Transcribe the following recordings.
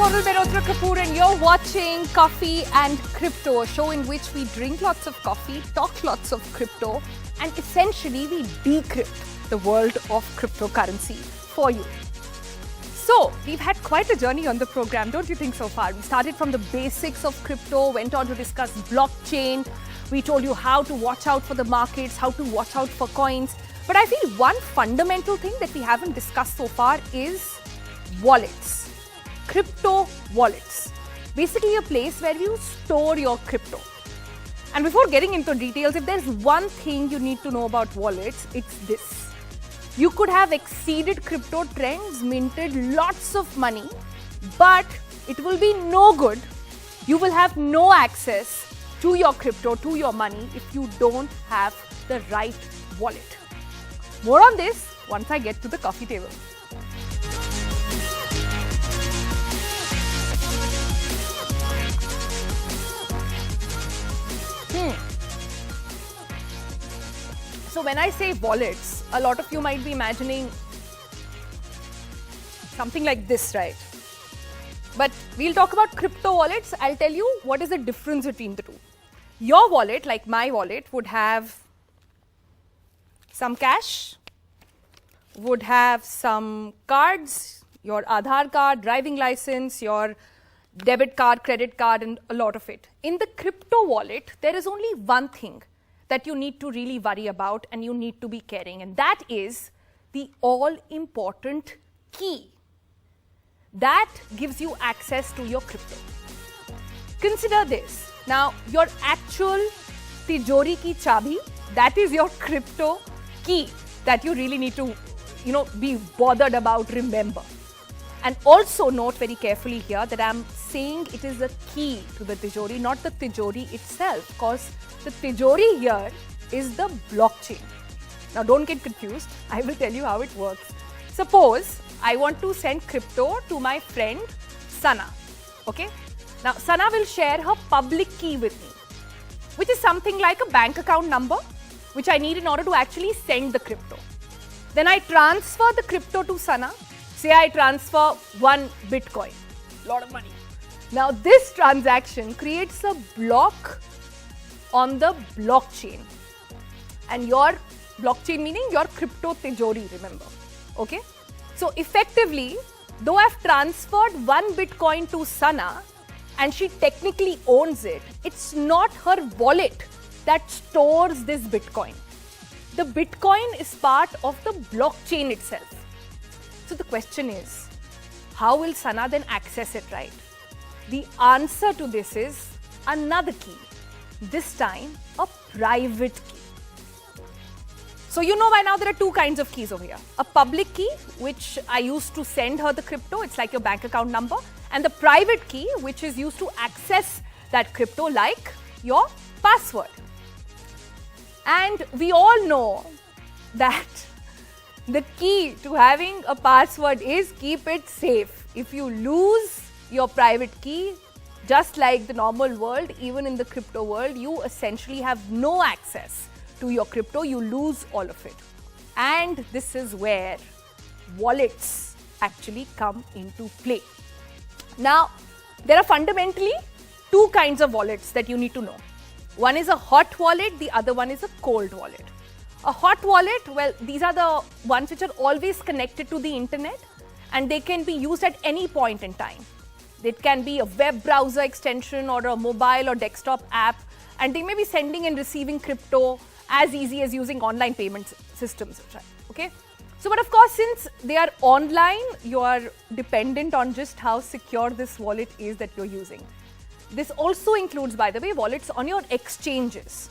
Sonal Mehrotra Kapoor and you're watching Coffee and Crypto, a show in which we drink lots of coffee, talk lots of crypto, and essentially we decrypt the world of cryptocurrency for you. So, we've had quite a journey on the program, don't you think so far? We started from the basics of crypto, went on to discuss blockchain. We told you how to watch out for the markets, how to watch out for coins. But I feel one fundamental thing that we haven't discussed so far is wallets. Crypto wallets. Basically a place where you store your crypto. And before getting into details, if there's one thing you need to know about wallets, it's this. You could have exceeded crypto trends, minted lots of money, but it will be no good. You will have no access to your crypto, to your money, if you don't have the right wallet. More on this once I get to the coffee table. So when I say wallets, a lot of you might be imagining something like this, right? But we'll talk about crypto wallets. I'll tell you what is the difference between the two. Your wallet, like my wallet, would have some cash, would have some cards, your Aadhaar card, driving license, your debit card, credit card, and a lot of it. In the crypto wallet, there is only one thing that you need to really worry about and you need to be caring, and that is the all-important key that gives you access to your crypto. Consider this. Now, your actual tijori ki chabi, that is your crypto key that you really need to, be bothered about, remember. And also note very carefully here that I'm saying it is the key to the tijori, not the tijori itself, because the tijori here is the blockchain. Now don't get confused, I will tell you how it works. Suppose I want to send crypto to my friend Sana, okay? Now Sana will share her public key with me, which is something like a bank account number, which I need in order to actually send the crypto. Then I transfer the crypto to Sana. Say I transfer 1 Bitcoin, lot of money. Now this transaction creates a block on the blockchain, and your blockchain meaning your crypto tijori, remember, okay? So effectively, though I've transferred 1 Bitcoin to Sana and she technically owns it, it's not her wallet that stores this Bitcoin. The Bitcoin is part of the blockchain itself. So the question is, how will Sana then access it, right? The answer to this is another key, this time a private key. So you know by now there are two kinds of keys over here. A public key, which I used to send her the crypto, it's like your bank account number, and the private key, which is used to access that crypto, like your password. And we all know that the key to having a password is keep it safe. If you lose your private key, just like the normal world, even in the crypto world, you essentially have no access to your crypto. You lose all of it. And this is where wallets actually come into play. Now, there are fundamentally two kinds of wallets that you need to know. One is a hot wallet, the other one is a cold wallet. A hot wallet, well, these are the ones which are always connected to the internet and they can be used at any point in time. It can be a web browser extension or a mobile or desktop app, and they may be sending and receiving crypto as easy as using online payment systems, okay? So, but of course, since they are online, you are dependent on just how secure this wallet is that you're using. This also includes, by the way, wallets on your exchanges.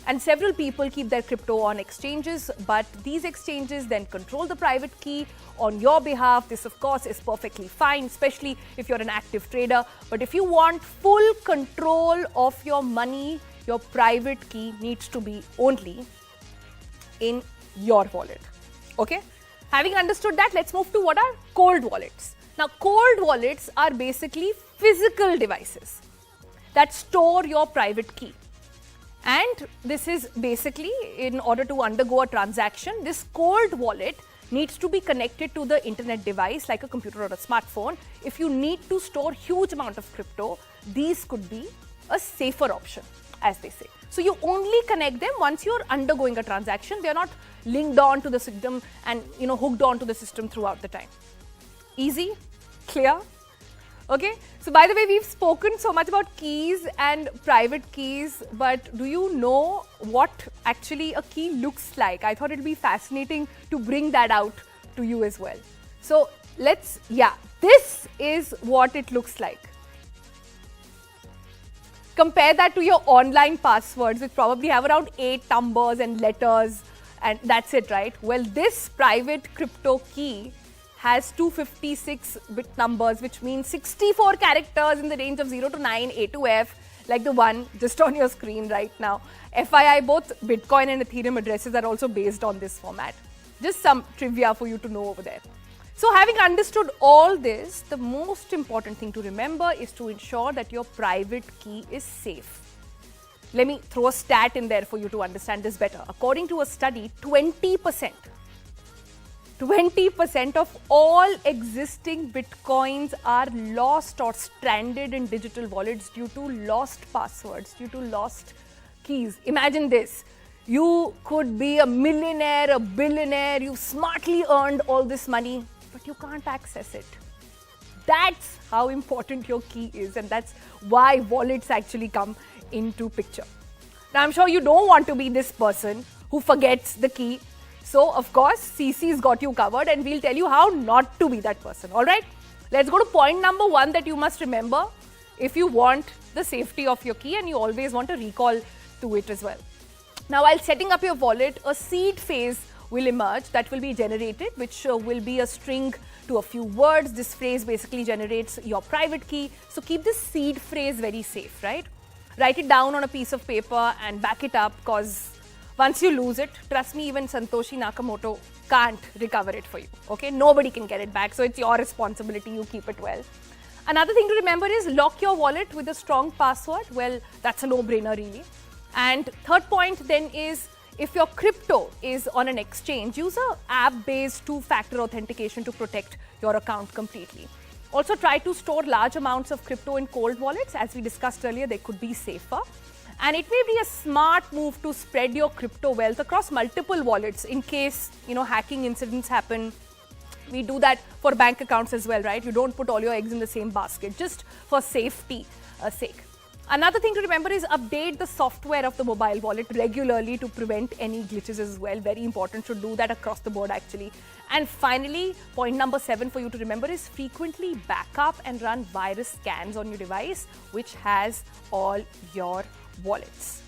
And several people keep their crypto on exchanges, but these exchanges then control the private key on your behalf. This, of course, is perfectly fine, especially if you're an active trader. But if you want full control of your money, your private key needs to be only in your wallet. Okay? Having understood that, let's move to what are cold wallets. Now, cold wallets are basically physical devices that store your private key. And this is basically in order to undergo a transaction, this cold wallet needs to be connected to the internet device like a computer or a smartphone, if you need to store huge amount of crypto, these could be a safer option, as they say. So you only connect them once you're undergoing a transaction. They're not linked on to the system and hooked on to the system throughout the time. Easy? Clear? Okay, so by the way, we've spoken so much about keys and private keys, but do you know what actually a key looks like? I thought it'd be fascinating to bring that out to you as well. So this is what it looks like. Compare that to your online passwords, which probably have around 8 numbers and letters, and that's it, right? Well, this private crypto key has 256-bit numbers, which means 64 characters in the range of 0 to 9, A to F, like the one just on your screen right now. FYI, both Bitcoin and Ethereum addresses are also based on this format. Just some trivia for you to know over there. So having understood all this, the most important thing to remember is to ensure that your private key is safe. Let me throw a stat in there for you to understand this better. According to a study, 20% of all existing Bitcoins are lost or stranded in digital wallets due to lost passwords, due to lost keys. Imagine this. You could be a millionaire, a billionaire, you smartly earned all this money, but you can't access it. That's how important your key is, and that's why wallets actually come into picture. Now, I'm sure you don't want to be this person who forgets the key. So, of course, CC's got you covered, and we'll tell you how not to be that person. All right? Let's go to point number 1 that you must remember if you want the safety of your key and you always want a recall to it as well. Now, while setting up your wallet, a seed phrase will emerge that will be generated, which will be a string to a few words. This phrase basically generates your private key. So keep this seed phrase very safe, right? Write it down on a piece of paper and back it up, because once you lose it, trust me, even Satoshi Nakamoto can't recover it for you. Okay? Nobody can get it back. So it's your responsibility. You keep it well. Another thing to remember is lock your wallet with a strong password. Well, that's a no-brainer really. And third point then is, if your crypto is on an exchange, use an app-based two-factor authentication to protect your account completely. Also, try to store large amounts of crypto in cold wallets. As we discussed earlier, they could be safer. And it may be a smart move to spread your crypto wealth across multiple wallets in case, hacking incidents happen. We do that for bank accounts as well, right? You don't put all your eggs in the same basket, just for safety sake. Another thing to remember is update the software of the mobile wallet regularly to prevent any glitches as well. Very important to do that across the board actually. And finally, point number 7 for you to remember is frequently back up and run virus scans on your device, which has all your wallets.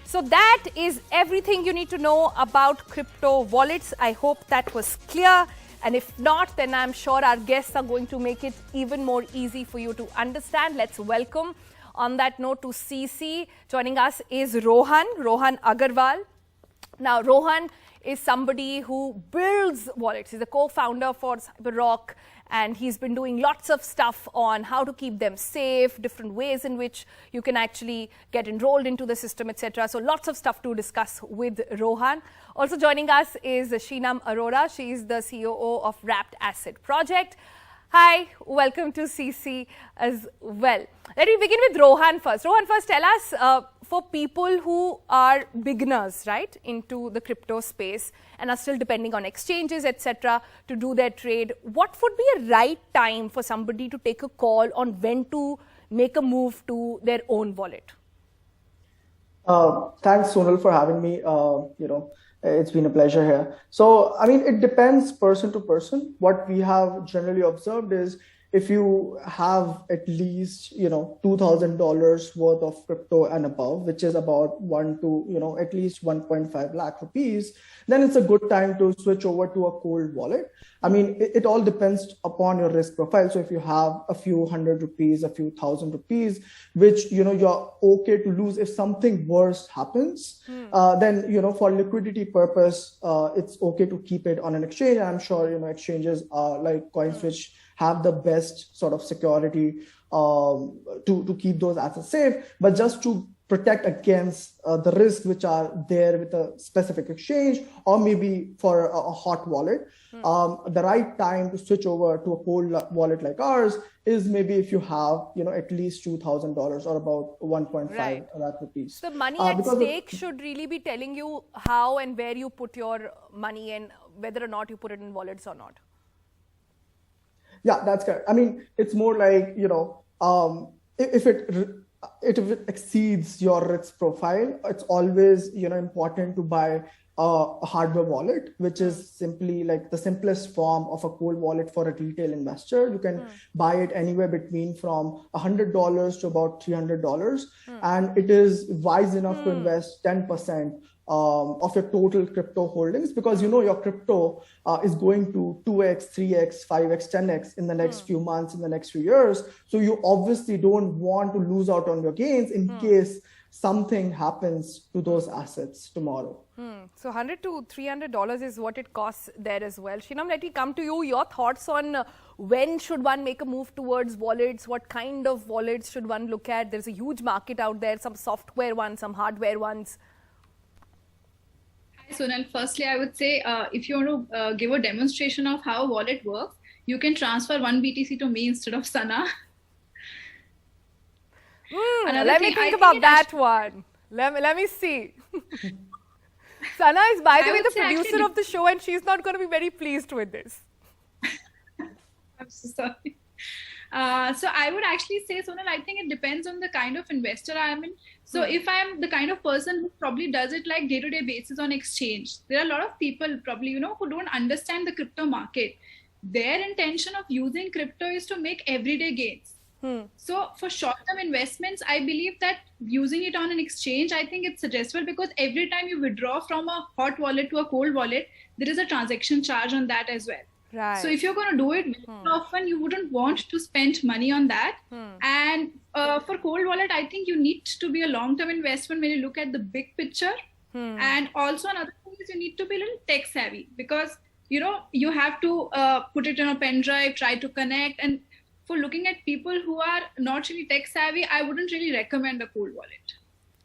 So that is everything you need to know about crypto wallets. I hope that was clear. And if not, then I'm sure our guests are going to make it even more easy for you to understand. Let's welcome, on that note, to CC. Joining us is Rohan Agarwal. Now, Rohan is somebody who builds wallets. He's a co-founder for CyberRock, and he's been doing lots of stuff on how to keep them safe, different ways in which you can actually get enrolled into the system, etc. So lots of stuff to discuss with Rohan. Also joining us is Sheenam Arora. She is the COO of Wrapped Asset Project. Hi, welcome to CC as well. Let me begin with Rohan first. Rohan, first tell us, for people who are beginners, right, into the crypto space and are still depending on exchanges, etc., to do their trade, what would be a right time for somebody to take a call on when to make a move to their own wallet? Thanks, Sonal, for having me. It's been a pleasure here. So, I mean, it depends person to person. What we have generally observed is, if you have at least, $2,000 worth of crypto and above, which is about at least 1.5 lakh rupees, then it's a good time to switch over to a cold wallet. I mean, it all depends upon your risk profile. So if you have a few hundred rupees, a few thousand rupees, which, you're okay to lose if something worse happens, then, for liquidity purpose, it's okay to keep it on an exchange. I'm sure, exchanges like CoinSwitch have the best sort of security to keep those assets safe. But just to protect against the risks which are there with a specific exchange, or maybe for a hot wallet. The right time to switch over to a cold wallet like ours is maybe if you have, at least $2,000 or about 1.5 Right. lakh rupees. So money at Because stake should really be telling you how and where you put your money and whether or not you put it in wallets or not. Yeah, that's correct. I mean, it's more like, if it exceeds your risk profile, it's always, important to buy a hardware wallet, which is simply like the simplest form of a cold wallet for a retail investor. You can buy it anywhere between from $100 to about $300. And it is wise enough to invest 10% of your total crypto holdings, because your crypto is going to 2x, 3x, 5x, 10x in the next few months, in the next few years. So you obviously don't want to lose out on your gains in case something happens to those assets tomorrow. So $100 to $300 is what it costs there as well. Shinam, let me come to you. Your thoughts on when should one make a move towards wallets? What kind of wallets should one look at? There's a huge market out there, some software ones, some hardware ones. Hi, Sonal. Firstly, I would say if you want to give a demonstration of how a wallet works, you can transfer 1 BTC to me instead of Sana. Let me think about that one. Let me see. Sana is, by the way, the producer of the show, and she's not going to be very pleased with this. I'm so sorry. So I would actually say, Sonal, I think it depends on the kind of investor I am in. So if I am the kind of person who probably does it like day-to-day basis on exchange, there are a lot of people probably, who don't understand the crypto market. Their intention of using crypto is to make everyday gains. So for short-term investments, I believe that using it on an exchange, I think it's suggestible, because every time you withdraw from a hot wallet to a cold wallet, there is a transaction charge on that as well. Right. So if you're going to do it often, you wouldn't want to spend money on that. And for cold wallet, I think you need to be a long-term investment when you look at the big picture. And also another thing is you need to be a little tech savvy, because you have to put it in a pen drive, try to connect. And for looking at people who are not really tech savvy, I wouldn't really recommend a cold wallet.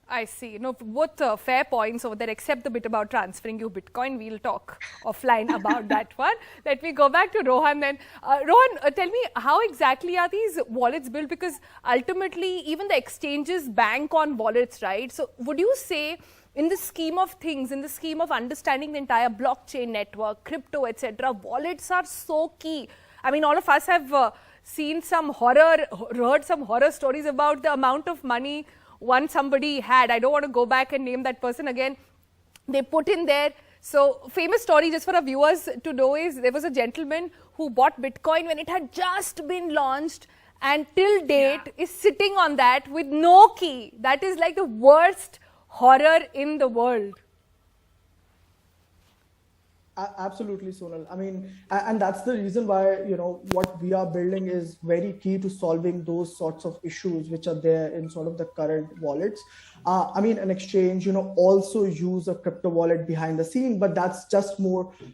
I see. No, both fair points over there, except the bit about transferring you Bitcoin. We'll talk offline about that one. Let me go back to Rohan then. Rohan, tell me, how exactly are these wallets built? Because ultimately, even the exchanges bank on wallets, right? So would you say, in the scheme of things, in the scheme of understanding the entire blockchain network, crypto, etc., wallets are so key? I mean, all of us have seen some horror, heard some horror stories about the amount of money one somebody had. I don't want to go back and name that person again. They put in there. So famous story, just for our viewers to know, is there was a gentleman who bought Bitcoin when it had just been launched, and till date is sitting on that with no key. That is like the worst horror in the world. Absolutely, Sonal. I mean, and that's the reason why, what we are building is very key to solving those sorts of issues which are there in sort of the current wallets. I mean, an exchange, also use a crypto wallet behind the scene, but that's just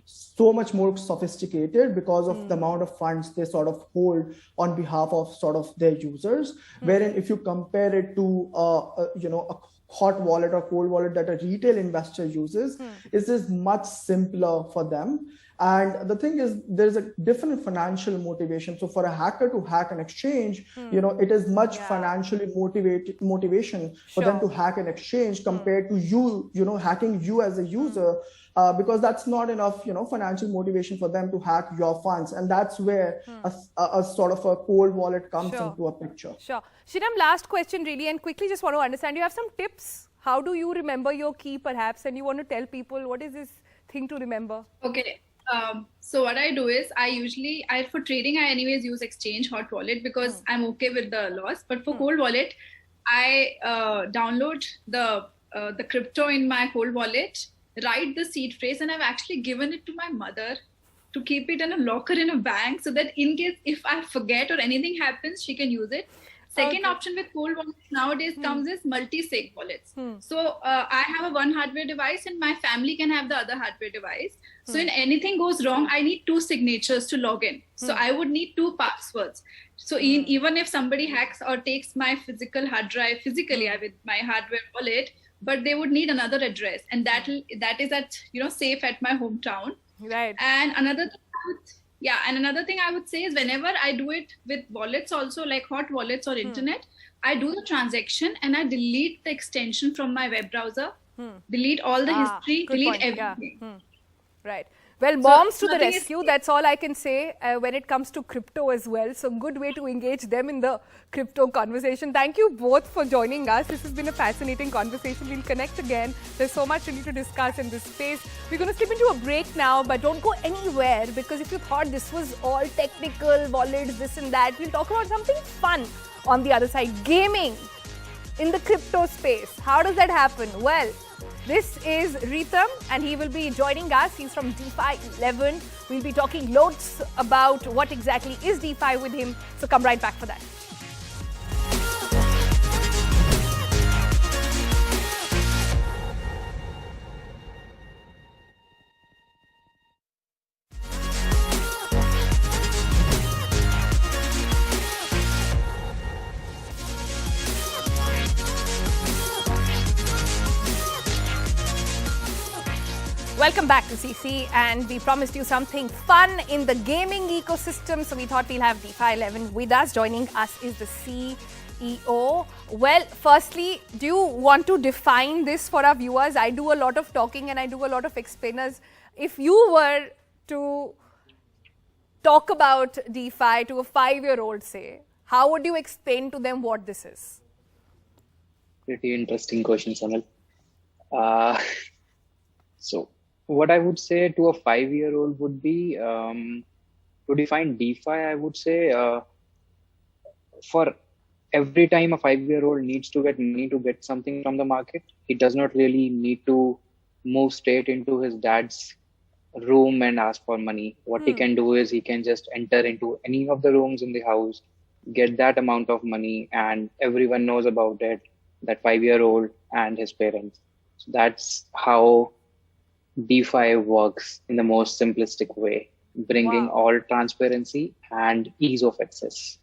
so much more sophisticated because of the amount of funds they sort of hold on behalf of sort of their users. Wherein if you compare it to, a hot wallet or cold wallet that a retail investor uses, is much simpler for them. And the thing is, there's a different financial motivation. So for a hacker to hack an exchange, it is much financially motivation for them to hack an exchange compared to you, hacking you as a user, because that's not enough, financial motivation for them to hack your funds. And that's where a sort of a cold wallet comes into a picture. Sure. Shinam, last question really, and quickly just want to understand, you have some tips. How do you remember your key perhaps? And you want to tell people what is this thing to remember? Okay. So what I do is for trading, I anyways use exchange hot wallet because I'm okay with the loss. But for cold wallet, I download the crypto in my cold wallet, write the seed phrase, and I've actually given it to my mother to keep it in a locker in a bank so that in case if I forget or anything happens, she can use it. Second Okay. option with cold wallets nowadays comes is multi-sig wallets. So I have a one hardware device and my family can have the other hardware device. So in anything goes wrong, I need two signatures to log in. So I would need two passwords. So even if somebody hacks or takes my physical hard drive physically with my hardware wallet, but they would need another address, and that is at safe at my hometown. Right. And another thing I would say is whenever I do it with wallets also, like hot wallets or internet, I do the transaction and I delete the extension from my web browser, delete all the history, good delete point. Yeah. everything. Right. Well, moms to the nothing is rescue. safe. That's all I can say when it comes to crypto as well. So, good way to engage them in the crypto conversation. Thank you both for joining us. This has been a fascinating conversation. We'll connect again. There's so much really to discuss in this space. We're going to slip into a break now, but don't go anywhere, because if you thought this was all technical, wallets, this and that, we'll talk about something fun on the other side. Gaming in the crypto space. How does that happen? Well, this is Ritham and he will be joining us. He's from DeFi 11. We'll be talking loads about what exactly is DeFi with him. So come right back for that. Welcome back to CC, and we promised you something fun in the gaming ecosystem, so we thought we'll have DeFi 11 with us. Joining us is the CEO. Well, firstly, do you want to define this for our viewers? I do a lot of talking and I do a lot of explainers. If you were to talk about DeFi to a 5-year-old, say, how would you explain to them what this is? Pretty interesting question, Sonal. So what I would say to a 5-year-old would be, to define DeFi, I would say, for every time a 5-year-old needs to get money to get something from the market, he does not really need to move straight into his dad's room and ask for money. What he can do is he can just enter into any of the rooms in the house, get that amount of money, and everyone knows about it, that 5-year-old and his parents. So that's how DeFi works in the most simplistic way, bringing all transparency and ease of access.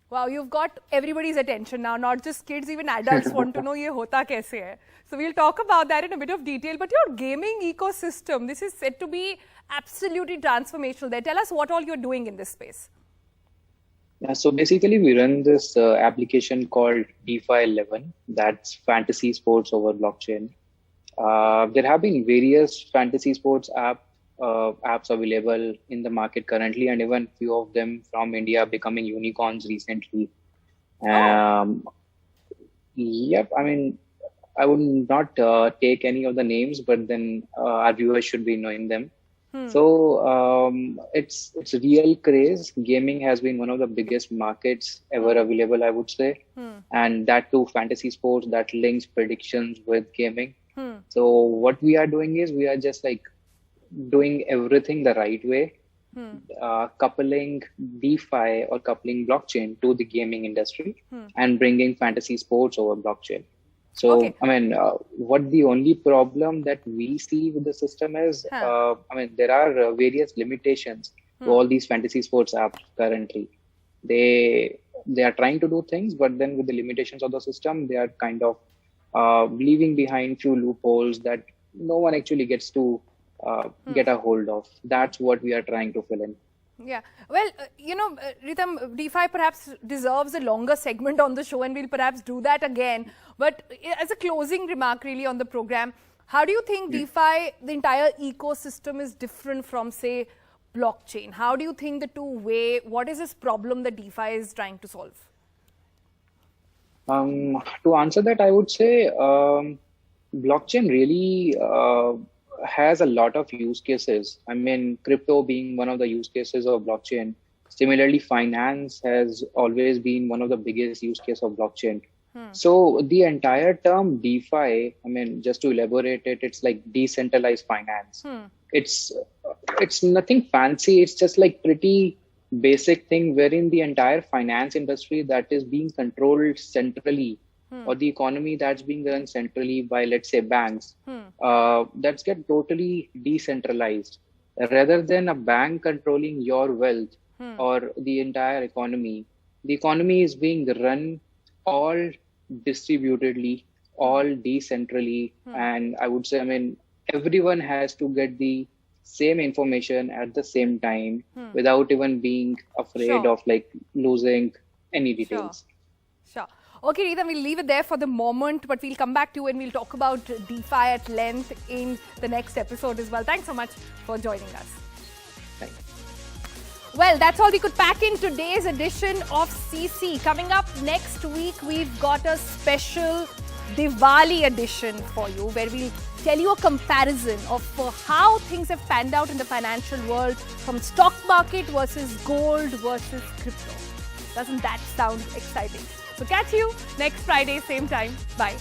Wow, you've got everybody's attention now, not just kids, even adults want to know ye hota kaise hai. So we'll talk about that in a bit of detail. But your gaming ecosystem, this is said to be absolutely transformational there. Tell us what all you're doing in this space. Yeah, so basically we run this application called DeFi 11, that's fantasy sports over blockchain. There have been various fantasy sports apps available in the market currently, and even few of them from India becoming unicorns recently. Yep, I mean, I would not take any of the names, but then our viewers should be knowing them. So it's real craze. Gaming has been one of the biggest markets ever available, I would say, and that too fantasy sports that links predictions with gaming. So what we are doing is we are just like doing everything the right way, coupling DeFi or coupling blockchain to the gaming industry and bringing fantasy sports over blockchain. So, Okay. I mean, what the only problem that we see with the system is, I mean, there are various limitations to all these fantasy sports apps currently. They are trying to do things, but then with the limitations of the system, they are kind of leaving behind few loopholes that no one actually gets to get a hold of. That's what we are trying to fill in. Yeah. Well, Ritham, DeFi perhaps deserves a longer segment on the show, and we'll perhaps do that again. But as a closing remark really on the program, how do you think DeFi, the entire ecosystem, is different from, say, blockchain? How do you think the two weigh? What is this problem that DeFi is trying to solve? To answer that, I would say blockchain really has a lot of use cases. I mean, crypto being one of the use cases of blockchain. Similarly, finance has always been one of the biggest use case of blockchain. So the entire term DeFi, I mean, just to elaborate it, it's like decentralized finance. It's nothing fancy. It's just like pretty basic thing wherein the entire finance industry that is being controlled centrally, or the economy that's being run centrally by, let's say, banks, that's get totally decentralized. Rather than a bank controlling your wealth or the entire economy, the economy is being run all distributedly, all decentrally, and I would say, I mean, everyone has to get the same information at the same time without even being afraid Sure. of like losing any Sure. details. Sure. Okay, Neetam, we'll leave it there for the moment, but we'll come back to you and we'll talk about DeFi at length in the next episode as well. Thanks so much for joining us. Thanks. Well, that's all we could pack in today's edition of CC. Coming up next week, we've got a special Diwali edition for you where we'll tell you a comparison of how things have panned out in the financial world from stock market versus gold versus crypto. Doesn't that sound exciting? So catch you next Friday, same time. Bye.